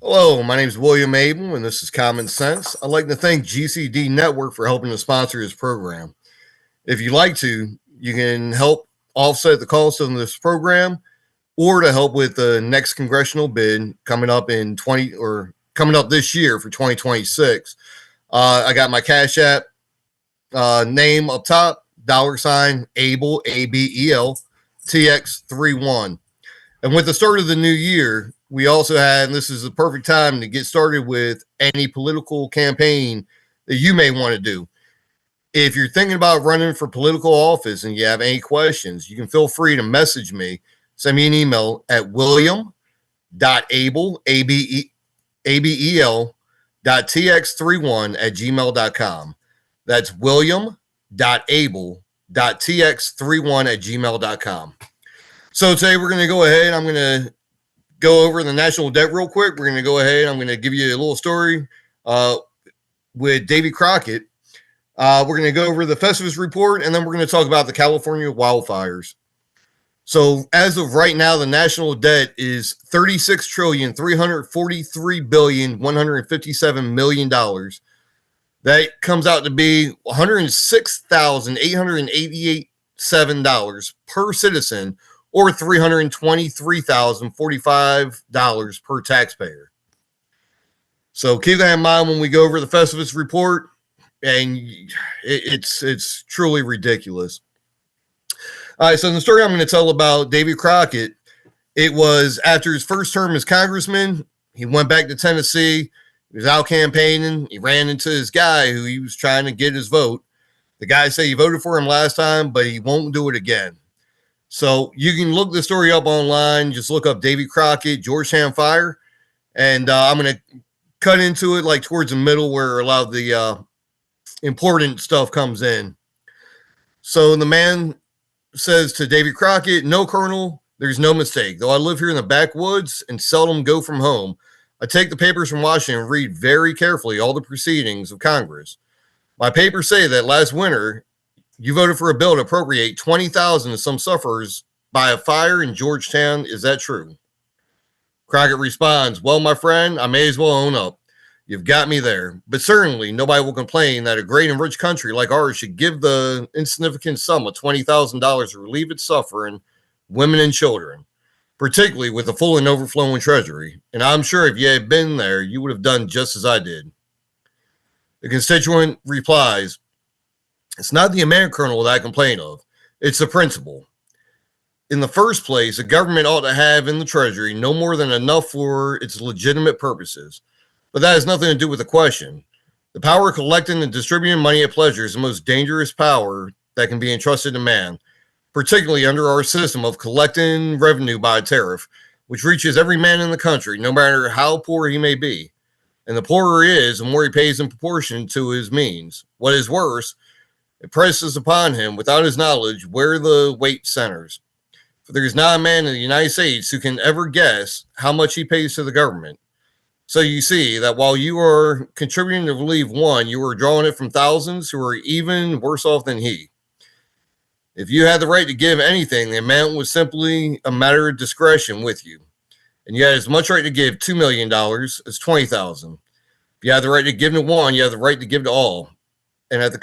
Hello, my name is William Abel, and this is Common Sense. I'd like to thank GCD Network for helping to sponsor this program. If you'd like to, you can help offset the cost of this program, or to help with the next congressional bid coming up in 20 or coming up this year for 2026. I got my Cash App name up top, $ Abel ABEL TX31. And with the start of the new year, we also had, and this is the perfect time to get started with any political campaign that you may want to do. If you're thinking about running for political office and you have any questions, you can feel free to message me. Send me an email at william.abel, A-B-E-L, .tx31@gmail.com. That's william.abel.tx31@gmail.com. So today we're going to go ahead. I'm going to go over the national debt real quick. We're going to go ahead. I'm going to give you a little story with Davy Crockett. We're going to go over the Festivus Report, and then we're going to talk about the California wildfires. So as of right now, the national debt is $36,343,157,000,000. That comes out to be $106,887 per citizen, or $323,045 per taxpayer. So keep that in mind when we go over the Festivus Report, and it's truly ridiculous. All right, so the story I'm going to tell about Davy Crockett, it was after his first term as congressman. He went back to Tennessee. He was out campaigning. He ran into his guy who he was trying to get his vote. The guy said he voted for him last time, but he won't do it again. So you can look the story up online. Just look up Davy Crockett, Georgetown fire. And I'm going to cut into it like towards the middle where a lot of the important stuff comes in. So the man says to Davy Crockett, "No, Colonel, there's no mistake. Though I live here in the backwoods and seldom go from home, I take the papers from Washington and read very carefully all the proceedings of Congress. My papers say that last winter you voted for a bill to appropriate $20,000 to some sufferers by a fire in Georgetown. Is that true?" Crockett responds, "Well, my friend, I may as well own up. You've got me there. But certainly nobody will complain that a great and rich country like ours should give the insignificant sum of $20,000 to relieve its suffering women and children, particularly with a full and overflowing treasury. And I'm sure if you had been there, you would have done just as I did." The constituent replies, "It's not the amount, Colonel, that I complain of. It's the principle. In the first place, the government ought to have in the treasury no more than enough for its legitimate purposes. But that has nothing to do with the question. The power of collecting and distributing money at pleasure is the most dangerous power that can be entrusted to man, particularly under our system of collecting revenue by a tariff, which reaches every man in the country, no matter how poor he may be. And the poorer he is, the more he pays in proportion to his means. What is worse, it presses upon him, without his knowledge, where the weight centers. For there is not a man in the United States who can ever guess how much he pays to the government. So you see that while you are contributing to relieve one, you are drawing it from thousands who are even worse off than he. If you had the right to give anything, the amount was simply a matter of discretion with you. And you had as much right to give $2 million as 20,000. If you had the right to give to one, you have the right to give to all. And as the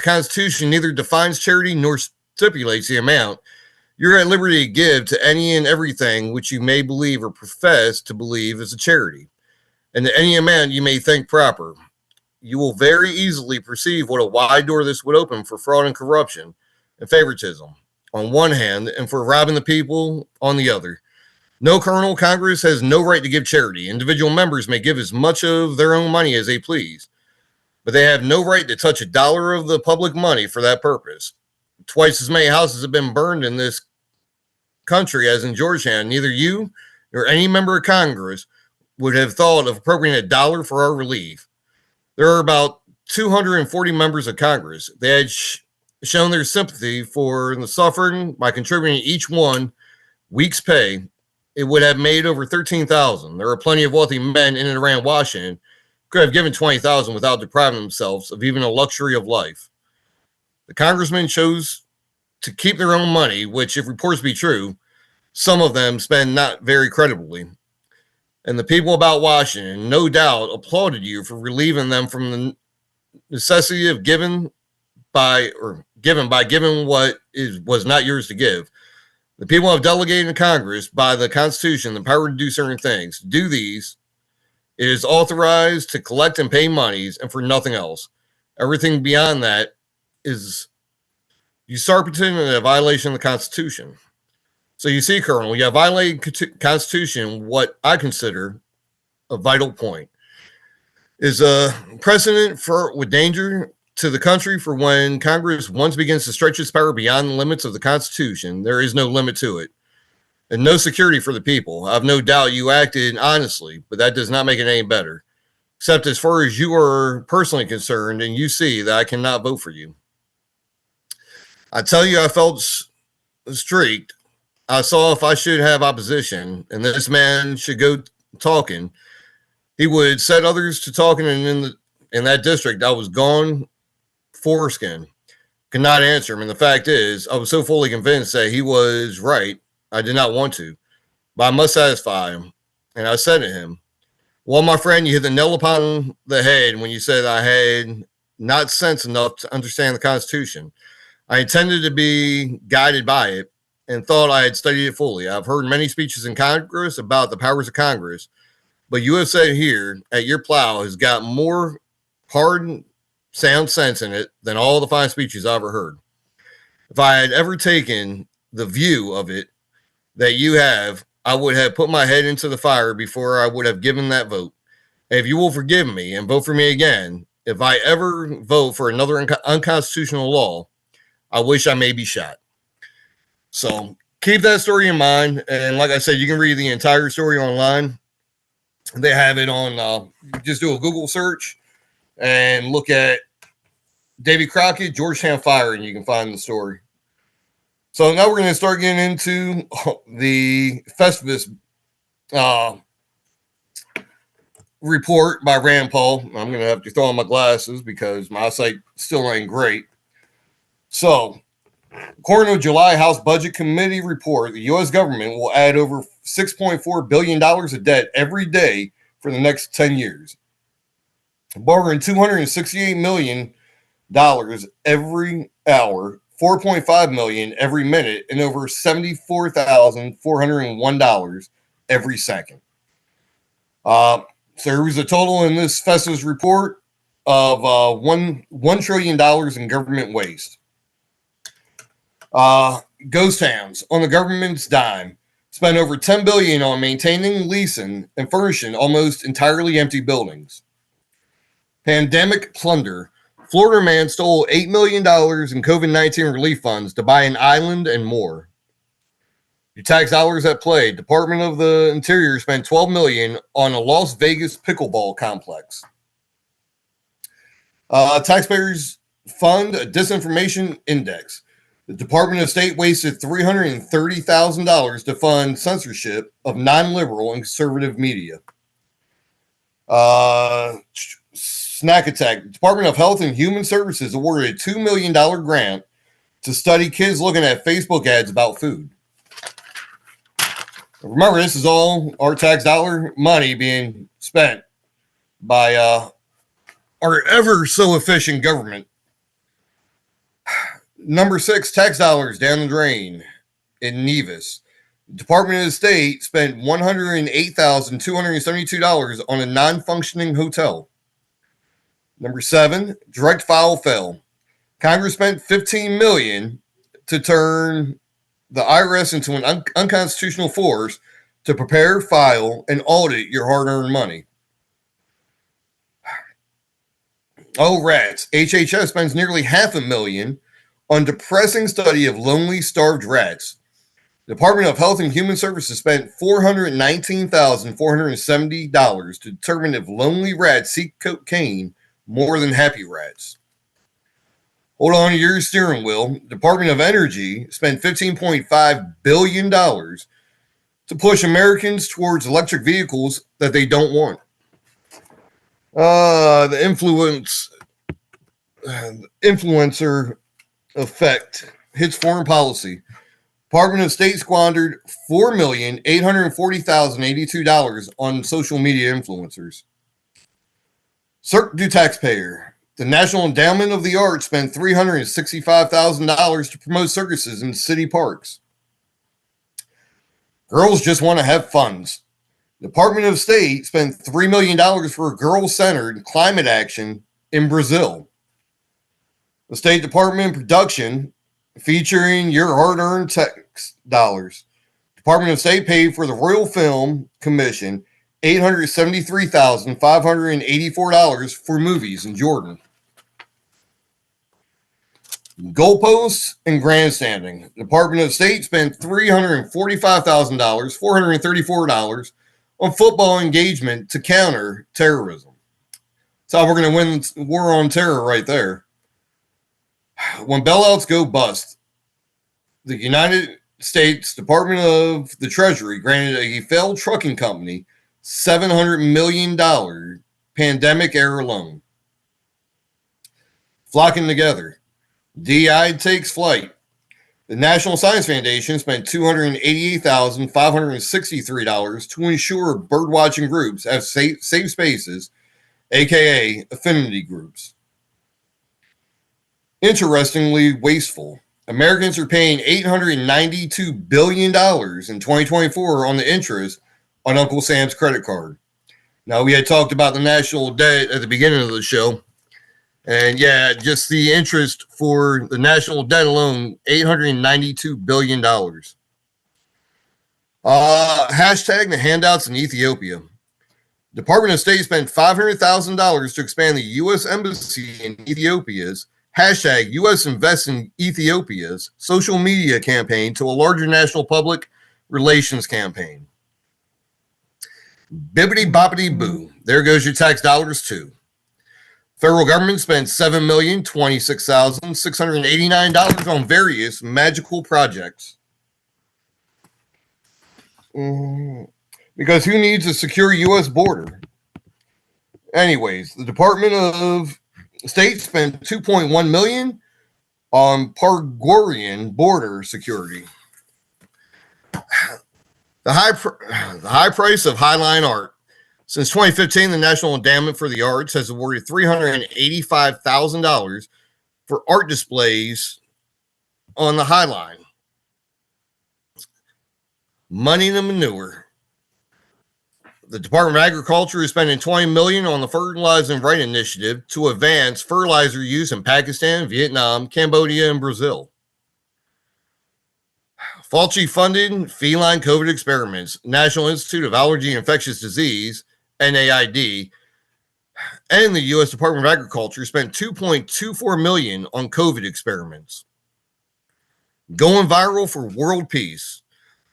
Constitution neither defines charity nor stipulates the amount, you're at liberty to give to any and everything which you may believe or profess to believe is a charity, and to any amount you may think proper. You will very easily perceive what a wide door this would open for fraud and corruption and favoritism on one hand, and for robbing the people on the other. No, Colonel, Congress has no right to give charity. Individual members may give as much of their own money as they please, but they have no right to touch a dollar of the public money for that purpose. Twice as many houses have been burned in this country as in Georgetown. Neither you nor any member of Congress would have thought of appropriating a dollar for our relief. There are about 240 members of Congress. They had shown their sympathy for the suffering by contributing each one week's pay. It would have made over 13,000. There are plenty of wealthy men in and around Washington could have given 20,000 without depriving themselves of even a luxury of life. The congressmen chose to keep their own money, which, if reports be true, some of them spend not very creditably. And the people about Washington, no doubt, applauded you for relieving them from the necessity of giving by giving what was not yours to give. The people have delegated to Congress by the Constitution the power to do certain things. To do these, it is authorized to collect and pay monies and for nothing else. Everything beyond that is usurpation and a violation of the Constitution. So you see, Colonel, you have violated the Constitution. What I consider a vital point is a precedent for with danger to the country for when Congress once begins to stretch its power beyond the limits of the Constitution. There is no limit to it, and no security for the people. I have no doubt you acted honestly, but that does not make it any better. Except as far as you are personally concerned, and you see that I cannot vote for you. I tell you, I felt streaked. I saw if I should have opposition, and this man should go talking, he would set others to talking, and in that district, I was gone foreskin. Could not answer him, and the fact is, I was so fully convinced that he was right, I did not want to, but I must satisfy him. And I said to him, well, my friend, you hit the nail upon the head when you said I had not sense enough to understand the Constitution. I intended to be guided by it and thought I had studied it fully. I've heard many speeches in Congress about the powers of Congress, but you have said here at your plow has got more hard, sound sense in it than all the fine speeches I ever heard. If I had ever taken the view of it that you have, I would have put my head into the fire before I would have given that vote. And if you will forgive me and vote for me again, if I ever vote for another unconstitutional law, I wish I may be shot. So keep that story in mind. And like I said, you can read the entire story online. They have it on, just do a Google search and look at Davy Crockett, Georgetown Fire, and you can find the story. So now we're going to start getting into the Festivus report by Rand Paul. I'm going to have to throw on my glasses because my eyesight still ain't great. So, according to July House Budget Committee report, the U.S. government will add over $6.4 billion of debt every day for the next 10 years, borrowing $268 million every hour, $4.5 million every minute, and over $74,401 every second. So there was a total in this Festivus report of $1 trillion in government waste. Ghost towns on the government's dime spent over $10 billion on maintaining, leasing, and furnishing almost entirely empty buildings. Pandemic plunder. Florida man stole $8 million in COVID-19 relief funds to buy an island and more. Your tax dollars at play. Department of the Interior spent $12 million on a Las Vegas pickleball complex. Taxpayers fund a disinformation index. The Department of State wasted $330,000 to fund censorship of non-liberal and conservative media. Snack attack. The Department of Health and Human Services awarded a $2 million grant to study kids looking at Facebook ads about food. Remember, this is all our tax dollar money being spent by our ever so efficient government. Number 6, tax dollars down the drain in Nevis. The Department of State spent $108,272 on a non-functioning hotel. Number 7, direct file fell. Congress spent $15 million to turn the IRS into an unconstitutional force to prepare, file, and audit your hard-earned money. Oh, rats. HHS spends nearly $500,000 on depressing study of lonely, starved rats. The Department of Health and Human Services spent $419,470 to determine if lonely rats seek cocaine more than happy rats. Hold on to your steering wheel. Department of Energy spent $15.5 billion to push Americans towards electric vehicles that they don't want. The influencer effect hits foreign policy. Department of State squandered $4,840,082 on social media influencers. Cirque du taxpayer. The National Endowment of the Arts spent $365,000 to promote circuses in city parks. Girls just want to have funds. Department of State spent $3 million for girl-centered climate action in Brazil. The State Department production featuring your hard-earned tax dollars. Department of State paid for the Royal Film Commission $873,584 for movies in Jordan. Goalposts and grandstanding. The Department of State spent $345,000, $434 on football engagement to counter terrorism. That's how we're going to win the war on terror right there. When bailouts go bust, the United States Department of the Treasury granted a failed trucking company $700 million pandemic-era loan. Flocking together. DI takes flight. The National Science Foundation spent $288,563 to ensure birdwatching groups have safe spaces, aka affinity groups. Interestingly wasteful. Americans are paying $892 billion in 2024 on the interest on Uncle Sam's credit card. Now, we had talked about the national debt at the beginning of the show. And yeah, just the interest for the national debt alone, $892 billion. Hashtag the handouts in Ethiopia. Department of State spent $500,000 to expand the U.S. Embassy in Ethiopia's hashtag U.S. Invest in Ethiopia's social media campaign to a larger national public relations campaign. Bibbity boppity boo. There goes your tax dollars too. Federal government spent $7,026,689 on various magical projects. Because who needs a secure U.S. border? Anyways, the Department of State spent $2.1 million on Paraguayan border security. The high price of Highline art. Since 2015, the National Endowment for the Arts has awarded $385,000 for art displays on the High Line. Money in the manure. The Department of Agriculture is spending $20 million on the Fertilize and Right initiative to advance fertilizer use in Pakistan, Vietnam, Cambodia, and Brazil. Fauci-funded feline COVID experiments. National Institute of Allergy and Infectious Disease, NAID, and the U.S. Department of Agriculture spent $2.24 million on COVID experiments. Going viral for world peace.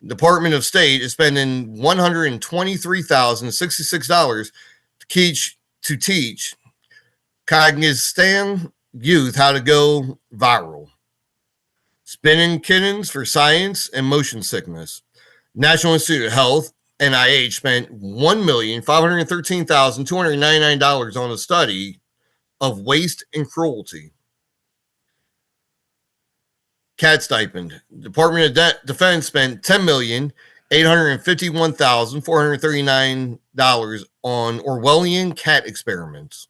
Department of State is spending $123,066 to teach Kyrgyzstan youth how to go viral. Spinning kittens for science and motion sickness. National Institute of Health, NIH, spent $1,513,299 on a study of waste and cruelty. Cat stipend. Department of Defense spent $10,851,439 on Orwellian cat experiments.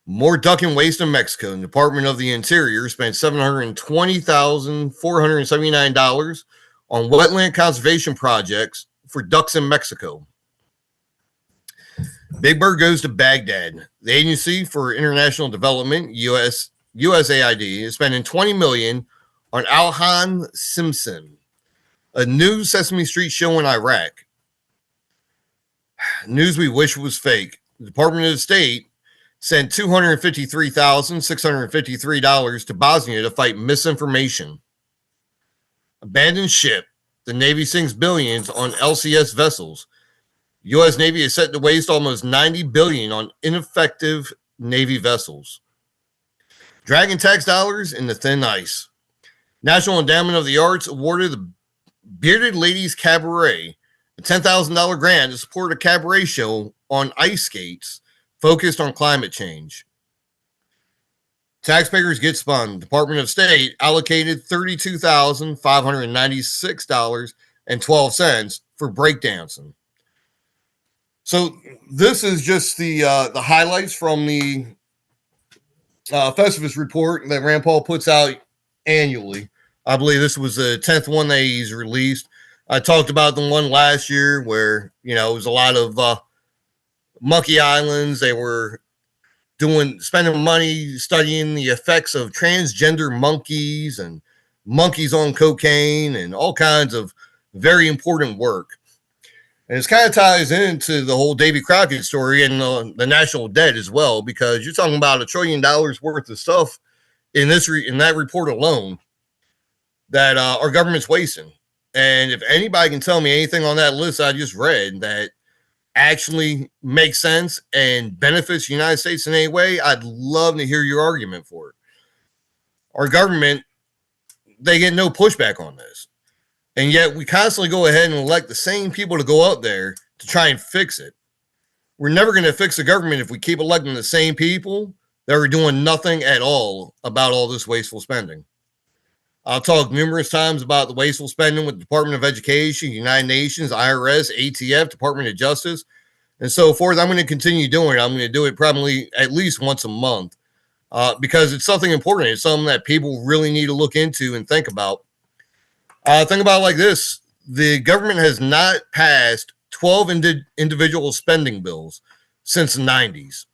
More duck and waste in Mexico. The Department of the Interior spent $720,479 on wetland conservation projects for ducks in Mexico. Big Bird goes to Baghdad. The Agency for International Development, USAID, is spending $20 million on Alhan Simpson, a new Sesame Street show in Iraq. News we wish was fake. The Department of State sent $253,653 to Bosnia to fight misinformation. Abandoned ship. The Navy sinks billions on LCS vessels. U.S. Navy is set to waste almost $90 billion on ineffective Navy vessels. Dragging tax dollars in the thin ice. National Endowment of the Arts awarded the Bearded Ladies Cabaret a $10,000 grant to support a cabaret show on ice skates focused on climate change. Taxpayers get spun. Department of State allocated $32,596.12 for breakdancing. So this is just the highlights from the Festivus Report that Rand Paul puts out annually. I believe this was the 10th one that he's released. I talked about the one last year where, it was a lot of monkey islands. They were spending money studying the effects of transgender monkeys and monkeys on cocaine and all kinds of very important work. And it kind of ties into the whole Davy Crockett story and the national debt as well, because you're talking about $1 trillion worth of stuff in that report alone that our government's wasting. And if anybody can tell me anything on that list I just read that actually makes sense and benefits the United States in any way, I'd love to hear your argument for it. Our government, they get no pushback on this. And yet we constantly go ahead and elect the same people to go out there to try and fix it. We're never going to fix the government if we keep electing the same people that are doing nothing at all about all this wasteful spending. I'll talk numerous times about the wasteful spending with the Department of Education, United Nations, IRS, ATF, Department of Justice, and so forth. I'm going to continue doing it. I'm going to do it probably at least once a month because it's something important. It's something that people really need to look into and think about. Think about it like this. The government has not passed 12 individual spending bills since the 90s.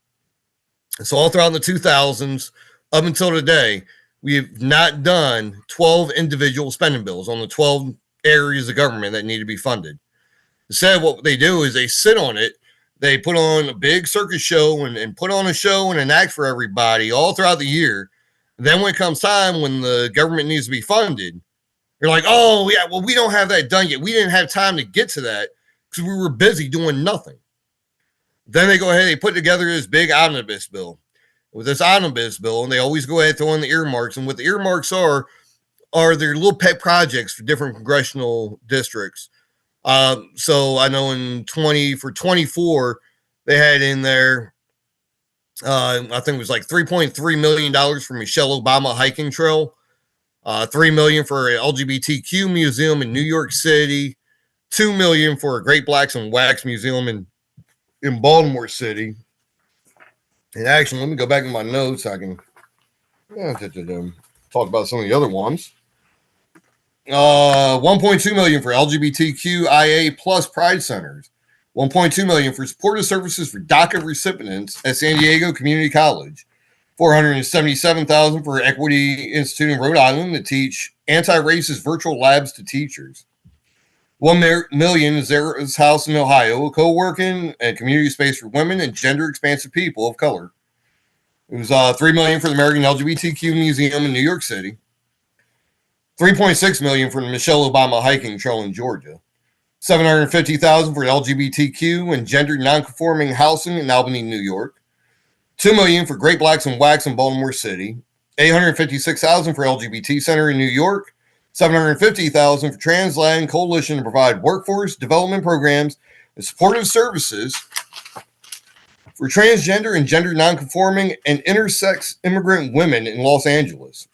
So all throughout the 2000s, up until today, we have not done 12 individual spending bills on the 12 areas of government that need to be funded. Instead, what they do is they sit on it. They put on a big circus show and put on a show and an act for everybody all throughout the year. Then when it comes time when the government needs to be funded, you're like, oh, yeah, well, we don't have that done yet. We didn't have time to get to that because we were busy doing nothing. Then they go ahead, they put together this big omnibus bill. With this omnibus bill, and they always go ahead and throw in the earmarks. And what the earmarks are their little pet projects for different congressional districts. So I know for 24, they had in there, I think it was like $3.3 million for Michelle Obama hiking trail, $3 million for an LGBTQ museum in New York City, $2 million for a Great Blacks and Wax Museum in Baltimore City. And actually, let me go back in my notes. I can talk about some of the other ones. $1.2 million for LGBTQIA plus Pride Centers. $1.2 million for supportive services for DACA recipients at San Diego Community College. $477,000 for Equity Institute in Rhode Island to teach anti-racist virtual labs to teachers. $1 million is Zara's House in Ohio, a co-working and community space for women and gender-expansive people of color. It was $3 million for the American LGBTQ Museum in New York City. $3.6 million for the Michelle Obama hiking trail in Georgia. $750,000 for LGBTQ and gender nonconforming housing in Albany, New York. $2 million for Great Blacks and Wax in Baltimore City. $856,000 for LGBT Center in New York. $750,000 for Transland Coalition to provide workforce development programs and supportive services for transgender and gender nonconforming and intersex immigrant women in Los Angeles.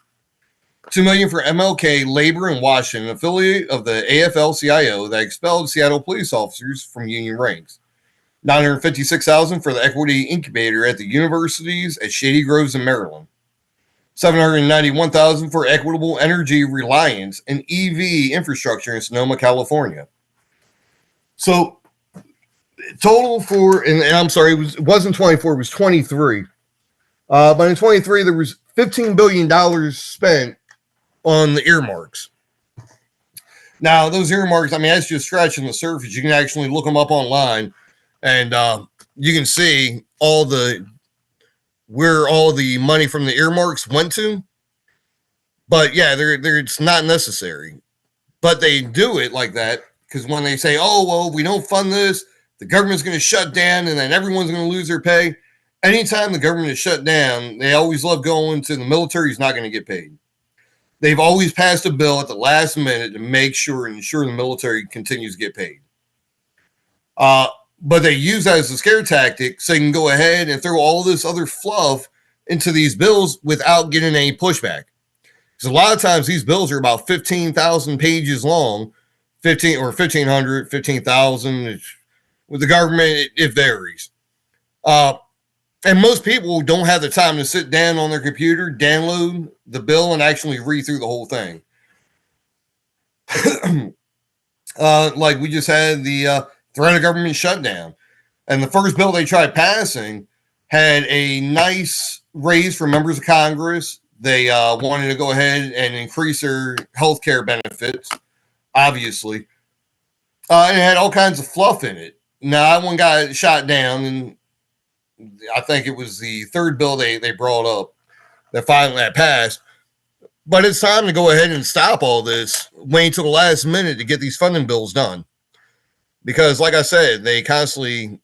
$2 million for MLK Labor in Washington, an affiliate of the AFL-CIO that expelled Seattle police officers from union ranks. $956,000 for the Equity Incubator at the universities at Shady Groves in Maryland. $791,000 for Equitable Energy Reliance and EV infrastructure in Sonoma, California. So total for, and I'm sorry, it wasn't 24, it was 23. But in 23, there was $15 billion spent on the earmarks. Now, those earmarks, I mean, that's just scratching the surface. You can actually look them up online, and you can see where all the money from the earmarks went to. But yeah, it's not necessary. But they do it like that because when they say, oh, well, we don't fund this, the government's going to shut down and then everyone's going to lose their pay. Anytime the government is shut down, they always love going to the military is not going to get paid. They've always passed a bill at the last minute to make sure and ensure the military continues to get paid. But they use that as a scare tactic so they can go ahead and throw all this other fluff into these bills without getting any pushback. Because a lot of times these bills are about 15,000 pages long, 1,500, 15,000. With the government, it varies. And most people don't have the time to sit down on their computer, download the bill, and actually read through the whole thing. Like we just had the threat of government shutdown. And the first bill they tried passing had a nice raise for members of Congress. They wanted to go ahead and increase their health care benefits, obviously. And it had all kinds of fluff in it. Now, that one got shot down, and I think it was the third bill they brought up that finally passed. But it's time to go ahead and stop all this, wait until the last minute to get these funding bills done. Because, like I said, they constantly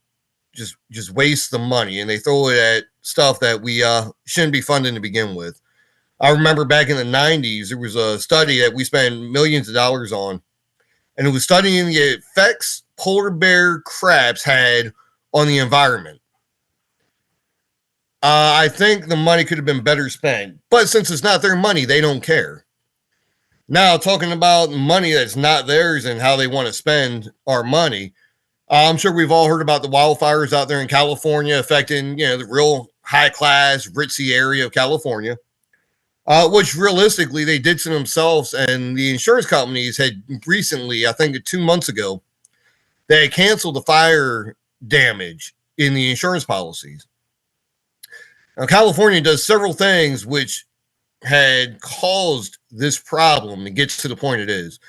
just waste the money, and they throw it at stuff that we shouldn't be funding to begin with. I remember back in the 90s, there was a study that we spent millions of dollars on, and it was studying the effects polar bear crabs had on the environment. I think the money could have been better spent, but since it's not their money, they don't care. Now, talking about money that's not theirs and how they want to spend our money, I'm sure we've all heard about the wildfires out there in California affecting, the real high-class, ritzy area of California, which realistically they did to themselves, and the insurance companies had recently, I think 2 months ago, they canceled the fire damage in the insurance policies. Now, California does several things which had caused this problem to get to the point it is.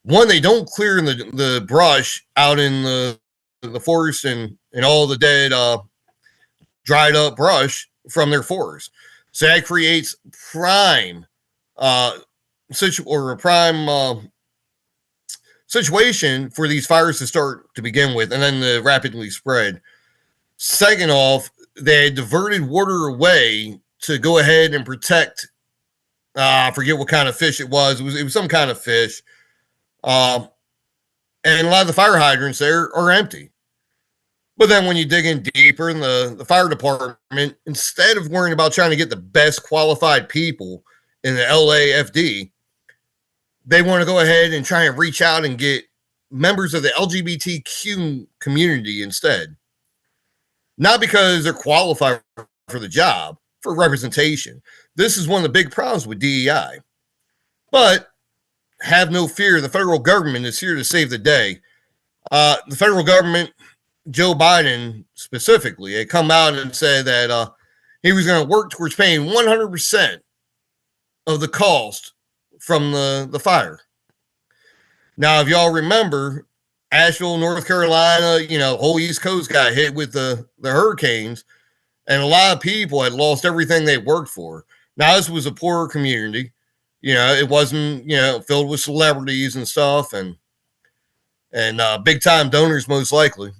One, they don't clear the brush out in the forest and all the dead, dried up brush from their forest. So that creates prime situation for these fires to start to begin with, and then to rapidly spread. Second off, they diverted water away to go ahead and protect. I forget what kind of fish it was. It was some kind of fish. And a lot of the fire hydrants there are empty. But then when you dig in deeper in the fire department, instead of worrying about trying to get the best qualified people in the LAFD, they want to go ahead and try and reach out and get members of the LGBTQ community instead. Not because they're qualified for the job, for representation. This is one of the big problems with DEI. But have no fear, the federal government is here to save the day. The federal government, Joe Biden specifically, had come out and said that he was going to work towards paying 100% of the cost from the fire. Now, if y'all remember, Asheville, North Carolina, whole East Coast got hit with the hurricanes, and a lot of people had lost everything they worked for. Now, this was a poorer community. It wasn't, filled with celebrities and stuff and big time donors, most likely.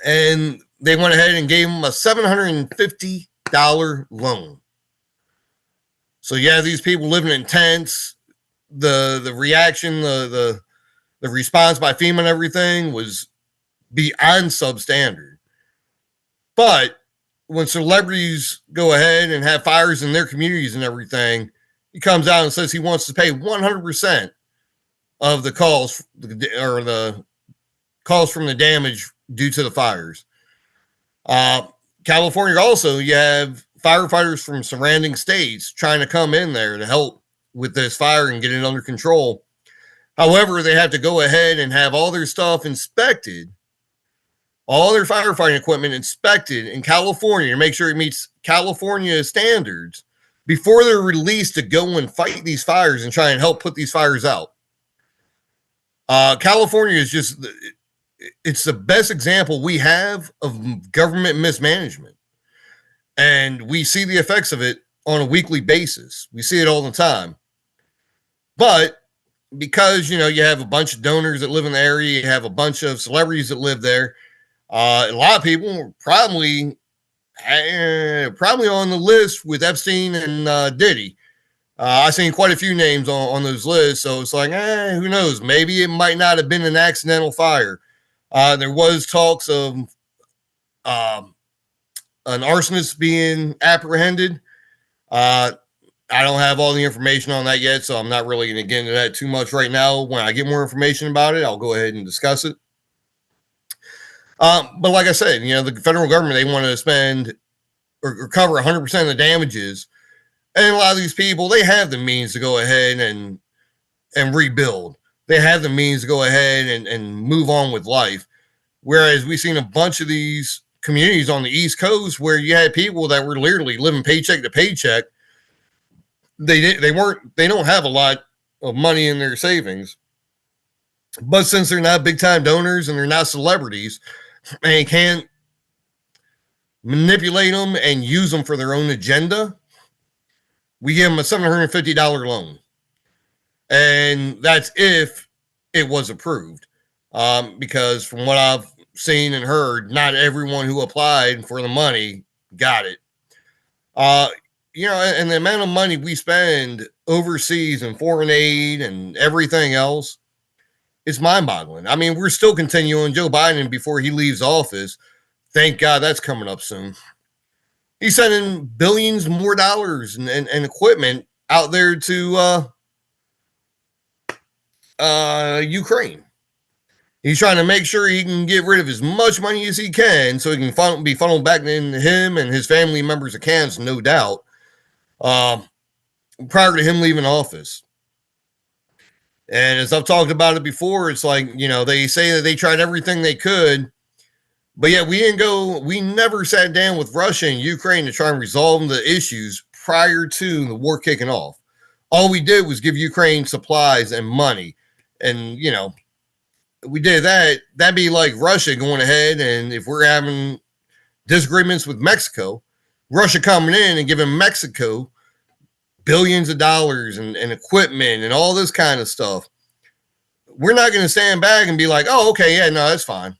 And they went ahead and gave them a $750 loan. So these people living in tents, the reaction, the response by FEMA and everything was beyond substandard. But when celebrities go ahead and have fires in their communities and everything, he comes out and says he wants to pay 100% of the calls or the calls from the damage due to the fires. California also, you have firefighters from surrounding states trying to come in there to help with this fire and get it under control. However, they have to go ahead and have all their stuff inspected, all their firefighting equipment inspected in California to make sure it meets California standards before they're released to go and fight these fires and try and help put these fires out. California is it's the best example we have of government mismanagement. And we see the effects of it on a weekly basis. We see it all the time. But because, you have a bunch of donors that live in the area, you have a bunch of celebrities that live there, a lot of people are probably on the list with Epstein and Diddy. I've seen quite a few names on those lists, so it's like, who knows? Maybe it might not have been an accidental fire. There was talks of an arsonist being apprehended. I don't have all the information on that yet, so I'm not really going to get into that too much right now. When I get more information about it, I'll go ahead and discuss it. But like I said, the federal government, they want to spend or cover 100% of the damages. And a lot of these people, they have the means to go ahead and rebuild. They have the means to go ahead and move on with life. Whereas we've seen a bunch of these communities on the East Coast where you had people that were literally living paycheck to paycheck. They don't have a lot of money in their savings. But since they're not big time donors and they're not celebrities and can't manipulate them and use them for their own agenda, we give them a $750 loan. And that's if it was approved. Because from what I've seen and heard, not everyone who applied for the money got it. And the amount of money we spend overseas and foreign aid and everything else, it's mind-boggling. I mean, we're still continuing. Joe Biden, before he leaves office, thank God that's coming up soon. He's sending billions more dollars and equipment out there to Ukraine. He's trying to make sure he can get rid of as much money as he can so he can be funneled back into him and his family members' accounts, no doubt, prior to him leaving office. And as I've talked about it before, it's like, they say that they tried everything they could, but yet we never sat down with Russia and Ukraine to try and resolve the issues prior to the war kicking off. All we did was give Ukraine supplies and money. And, we did that. That'd be like Russia going ahead, and if we're having disagreements with Mexico, Russia coming in and giving Mexico billions of dollars and equipment and all this kind of stuff. We're not going to stand back and be like, oh, okay, yeah, no, that's fine.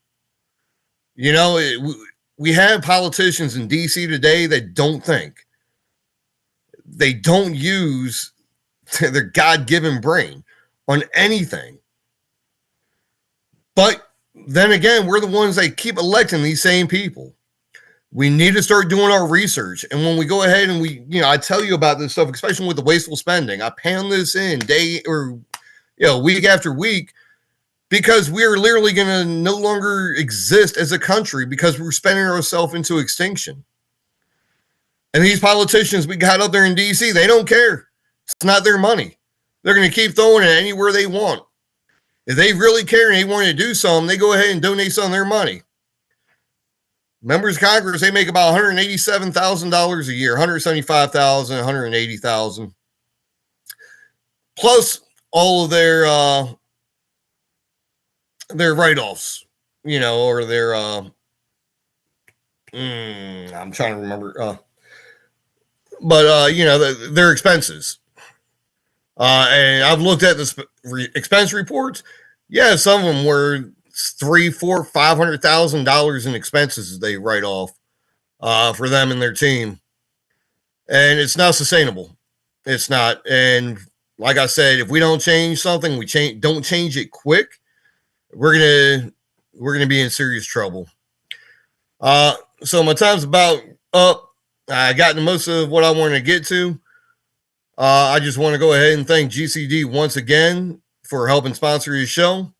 We have politicians in D.C. today that don't think. They don't use their God-given brain on anything. But then again, we're the ones that keep electing these same people. We need to start doing our research. And when we go ahead and I tell you about this stuff, especially with the wasteful spending, I pound this in week after week, because we're literally going to no longer exist as a country because we're spending ourselves into extinction. And these politicians we got up there in D.C., they don't care. It's not their money. They're going to keep throwing it anywhere they want. If they really care and they want to do something, they go ahead and donate some of their money. Members of Congress, they make about $187,000 a year, $175,000, $180,000, plus all of their write-offs, or their I'm trying to remember, their expenses. And I've looked at the expense reports. Yeah, some of them were $300,000, $400,000, $500,000 in expenses they write off for them and their team, and it's not sustainable. It's not. And like I said, if we don't change something, don't change it quick, we're gonna be in serious trouble. So my time's about up. I got to most of what I wanted to get to. I just want to go ahead and thank GCD once again for helping sponsor his show.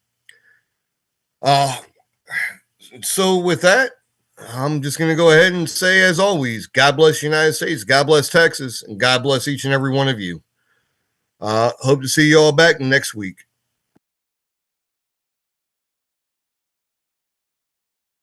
So with that, I'm just going to go ahead and say, as always, God bless the United States, God bless Texas, and God bless each and every one of you. Hope to see you all back next week.